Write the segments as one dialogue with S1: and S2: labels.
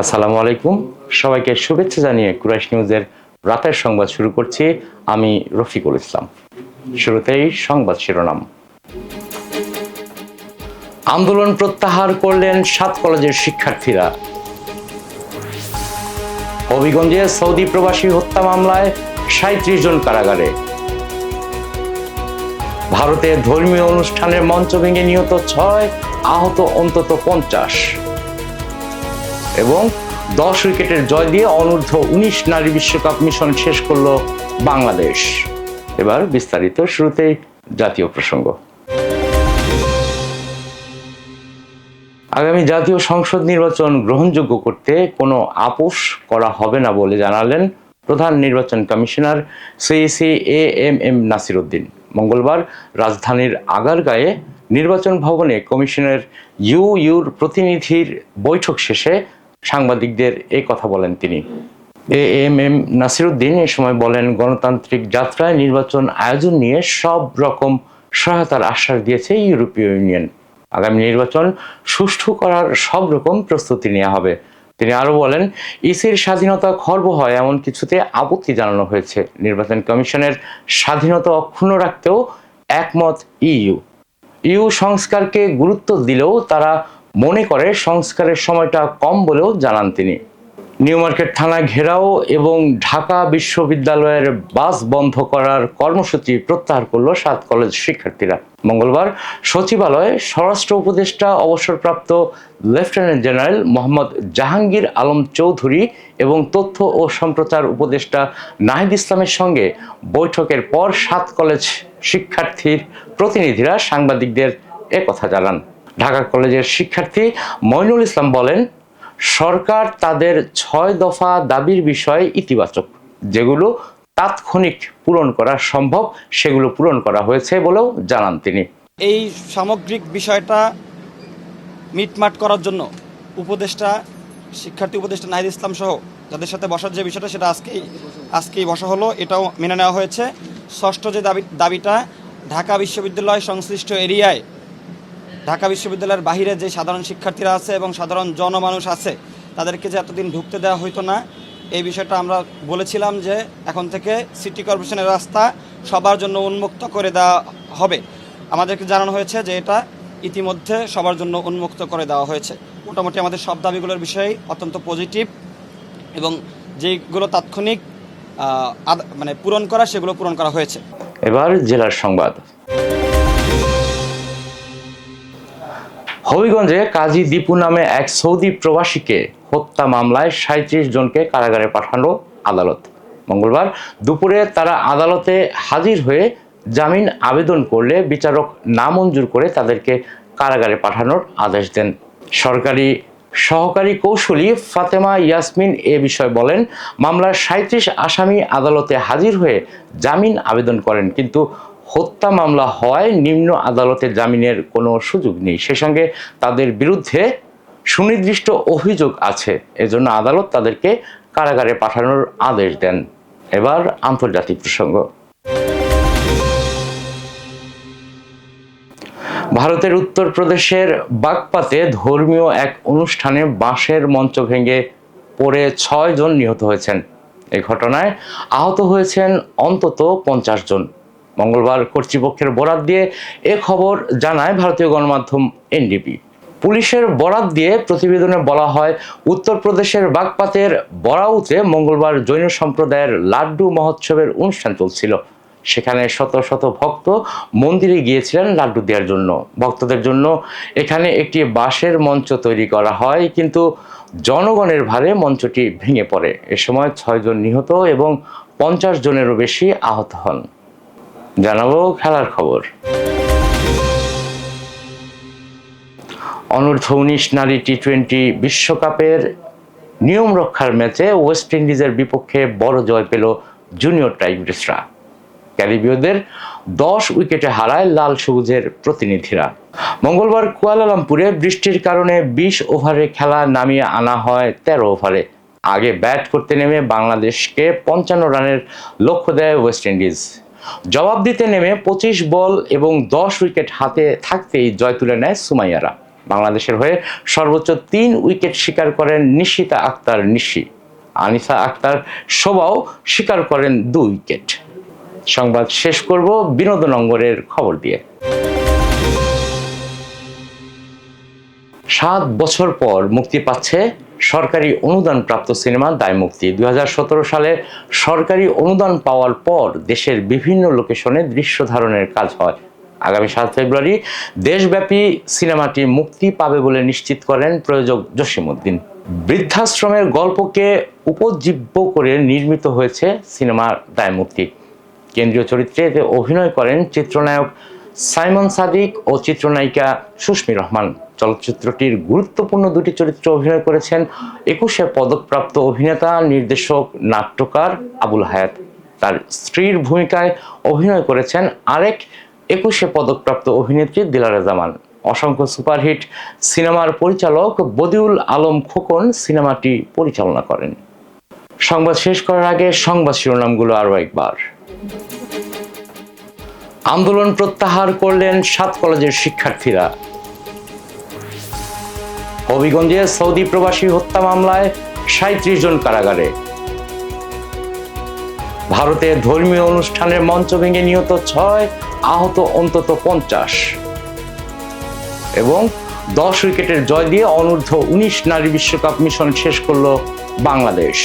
S1: আসসালামু আলাইকুম, সবাইকে শুভেচ্ছা জানিয়ে কুরাইশ নিউজের রাতের সংবাদ শুরু করছি। আমি রফিকুল ইসলাম। শুরুতেই সংবাদ শিরোনাম। আন্দোলন প্রত্যাহার করলেন 7 কলেজের শিক্ষার্থীরা। হবিগঞ্জে সৌদি প্রবাসী হত্যা মামলায় 37 জন কারাগারে। ভারতে ধর্মীয় অনুষ্ঠানের মঞ্চ ভেঙে নিহত 6, আহত অন্তত 50 এবং 10 উইকেটের জয় দিয়ে অনূর্ধ্ব-19 নারী বিশ্বকাপ মিশন শেষ করল বাংলাদেশ। এবার বিস্তারিত। শুরুতেই জাতীয় প্রসঙ্গ। আগামী জাতীয় সংসদ নির্বাচন গ্রহণযোগ্য করতে কোনো আপোষ করা হবে না বলে জানালেন প্রধান নির্বাচন commissioner CEC AMM Nasir Uddin. মঙ্গলবার রাজধানীর আগারগাঁয়ে নির্বাচন ভবনে কমিশনের ইউর প্রতিনিধির বৈঠক শেষে সাংবাদিকদের এই কথা বলেন তিনি। এএমএম নাসির উদ্দিন এ সময় বলেন, গণতান্ত্রিক যাত্রায় নির্বাচন আয়োজন নিয়ে সব রকম সহায়তার আশ্বাস দিয়েছে ইউরোপীয় ইউনিয়ন। আগামী নির্বাচন সুষ্ঠু করার সব রকম প্রস্তুতি নেওয়া হবে। তিনি আরো বলেন, ইসির স্বাধীনতা খর্ব হয় এমন কিছুতে আপত্তি জানানো হয়েছে। নির্বাচন কমিশনের স্বাধীনতা অক্ষুণ্ণ রাখতেও একমত ইউ সংস্কারকে গুরুত্ব দিলেও তারা মনে করে সংস্কারের সময়টা কম বলেও জানান তিনি। নিউ মার্কেট থানা ঘেরাও এবং ঢাকা বিশ্ববিদ্যালয়ের বাস বন্ধ করার কর্মসূচি প্রত্যাহার করল 7 কলেজ শিক্ষার্থীরা। মঙ্গলবার সচিবালয়ে স্বরাষ্ট্র উপদেষ্টা অবসরপ্রাপ্ত লেফটেন্যান্ট জেনারেল মোহাম্মদ জাহাঙ্গীর আলম চৌধুরী এবং তথ্য ও সম্প্রচার উপদেষ্টা নাহিদ ইসলামের সঙ্গে বৈঠকের পর 7 কলেজ শিক্ষার্থীর প্রতিনিধিরা সাংবাদিকদের একথা জানান। ঢাকা কলেজের শিক্ষার্থী মইনুল ইসলাম বলেন, সরকার তাদের 6 দফা দাবির বিষয়ে ইতিবাচক। যেগুলো তাৎক্ষণিক পূরণ করা সম্ভব সেগুলো পূরণ করা হয়েছে বলেও জানান তিনি।
S2: এই সামগ্রিক বিষয়টা মিটমাট করার জন্য শিক্ষার্থী উপদেষ্টা নাহিদ ইসলাম সহ যাদের সাথে বসার যে বিষয়টা সেটা আজকেই বসা হলো। এটাও মেনে নেওয়া হয়েছে। ষষ্ঠ যে দাবিটা, ঢাকা বিশ্ববিদ্যালয় সংশ্লিষ্ট এরিয়ায় ঢাকা বিশ্ববিদ্যালয়ের বাহিরে যে সাধারণ শিক্ষার্থীরা আছে এবং সাধারণ জনমানুষ আছে তাদেরকে যে এতদিন ঢুকতে দেওয়া হইতো না, এই বিষয়টা আমরা বলেছিলাম যে এখন থেকে সিটি কর্পোরেশনের রাস্তা সবার জন্য উন্মুক্ত করে দেওয়া হবে। আমাদেরকে জানানো হয়েছে যে এটা ইতিমধ্যে সবার জন্য উন্মুক্ত করে দেওয়া হয়েছে। মোটামুটি আমাদের সব দাবিগুলোর বিষয়ে অত্যন্ত পজিটিভ এবং যেগুলো তাৎক্ষণিক পূরণ করা সেগুলো পূরণ করা হয়েছে।
S1: এবার জেলার সংবাদ। হবিগঞ্জে কাজী দীপু নামে এক সৌদি প্রবাসীকে হত্যা মামলায় 37 জনকে কারাগারে পাঠানো আদালত। মঙ্গলবার দুপুরে তারা আদালতে হাজির হয়ে জামিন আবেদন করলে বিচারক নামঞ্জুর করে তাদেরকে কারাগারে পাঠানোর আদেশ দেন। সহকারী কৌশলী ফাতেমা ইয়াসমিন এ বিষয়ে বলেন, মামলার 37 আসামি আদালতে হাজির হয়ে জামিন আবেদন করেন, কিন্তু হত্যা মামলা হওয়ায় নিম্ন আদালতে জামিনের কোনো সুযোগ নেই। সে সঙ্গে তাদের বিরুদ্ধে সুনির্দিষ্ট অভিযোগ আছে, এজন্য আদালত তাদেরকে কারাগারে পাঠানোর আদেশ দেন। এবার আন্তর্জাতিক প্রসঙ্গ। ভারতের উত্তরপ্রদেশের বাগপাতে ধর্মীয় এক অনুষ্ঠানে বাঁশের মঞ্চ ভেঙে পড়ে 6 জন নিহত হয়েছেন। এই ঘটনায় আহত হয়েছেন অন্তত 50 জন। মঙ্গলবার কর্তৃপক্ষের বরাত দিয়ে এ খবর জানায় ভারতীয় গণমাধ্যম এনডিপি। পুলিশের বরাত দিয়ে প্রতিবেদনে বলা হয়, উত্তরপ্রদেশের বাগপাতের বরাউতে মঙ্গলবার জৈন সম্প্রদায়ের লাড্ডু মহোৎসবের অনুষ্ঠান চলছিল। সেখানে শত শত ভক্ত মন্দিরে গিয়েছিলেন লাড্ডু দেওয়ার জন্য। ভক্তদের জন্য এখানে একটি বাঁশের মঞ্চ তৈরি করা হয়, কিন্তু জনগণের ভারে মঞ্চটি ভেঙে পড়ে। এ সময় 6 জন নিহত এবং 50 জনেরও বেশি আহত হন। জানাবো খেলার খবর। অনূর্ধ্ব-19 নারী টি-20 বিশ্বকাপের নিয়ম রক্ষার ম্যাচে ওয়েস্ট ইন্ডিজের বিপক্ষে বড় জয় পেল জুনিয়র টাইগ্রিসরা। ক্যারিবীয়দের 10 উইকেটে হারায় লাল সবুজের প্রতিনিধিরা। মঙ্গলবার কুয়ালালামপুরে বৃষ্টির কারণে 20 ওভারে খেলা নামিয়ে আনা হয় 13 ওভারে। আগে ব্যাট করতে নেমে বাংলাদেশকে 55 রানের লক্ষ্য দেয় ওয়েস্ট ইন্ডিজ। জবাব দিতে নেমে 25 বল এবং 10 উইকেট হাতে থাকতেই জয় তুলে নেয় সুমাইয়ারা। বাংলাদেশের হয়ে সর্বোচ্চ 3 উইকেট শিকার করেন নিশিতা আক্তার নিশি। আনিসা আক্তার শোভাও শিকার করেন 2 উইকেট। সংবাদ শেষ করব বিনোদন অঙ্গনের খবর দিয়ে। 7 বছর পর মুক্তি পাচ্ছে সরকারি অনুদানপ্রাপ্ত সিনেমা দায়মুক্তি। 2017 সালে সরকারি অনুদান পাওয়ার পর দেশের বিভিন্ন লোকেশনে দৃশ্য ধারণের কাজ হয়। আগামী 7 ফেব্রুয়ারি দেশব্যাপী সিনেমাটি মুক্তি পাবে বলে নিশ্চিত করেন প্রযোজক জসিমউদ্দিন। বৃদ্ধাশ্রমের গল্পকে উপজীব্য করে নির্মিত হয়েছে সিনেমার দায়মুক্তি। কেন্দ্রীয় চরিত্রে এতে অভিনয় করেন চিত্রনায়ক সাইমন সাদিক ও চিত্রনায়িকা সুস্মি রহমান। চলচ্চিত্রটির গুরুত্বপূর্ণ 2টি চরিত্রে অভিনয় করেছেন 21শে পদকপ্রাপ্ত অভিনেতা, নির্দেশক, নাট্যকার আবুল হায়াত। তার স্ত্রীর ভূমিকায় অভিনয় করেছেন আরেক 21শে পদকপ্রাপ্ত অভিনেত্রী দিলারা জামান। অসংখ্য সুপারহিট সিনেমার পরিচালক বদিউল আলম খোকন সিনেমাটি পরিচালনা করেন। সংবাদ শেষ করার আগে সংবাদ শিরোনামগুলো আরও একবার। আন্দোলন প্রত্যাহার করলেন 7 কলেজের শিক্ষার্থীরা। হবিগঞ্জে সৌদি প্রবাসী হত্যা মামলায় 37 জন কারাগারে। ভারতে ধর্মীয় অনুষ্ঠানের মঞ্চ ভেঙে নিহত 6, আহত অন্তত 50। এবং 10 উইকেটের জয় দিয়ে অনূর্ধ্ব-19 নারী বিশ্বকাপ মিশন শেষ করল বাংলাদেশ।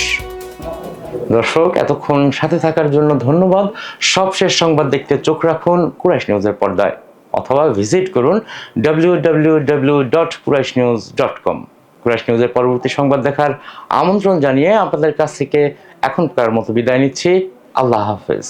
S1: দর্শক, এতক্ষণ সাথে থাকার জন্য ধন্যবাদ। সবশেষ সংবাদ দেখতে চোখ রাখুন কুরাইশ নিউজের পর্দায় অথবা ভিজিট করুন www.quraishnews.com। কুরাইশ নিউজের পরবর্তী সংবাদ দেখার আমন্ত্রণ জানিয়ে আপনাদের কাছ থেকে এখনকার মতো বিদায় নিচ্ছি। আল্লাহ হাফেজ।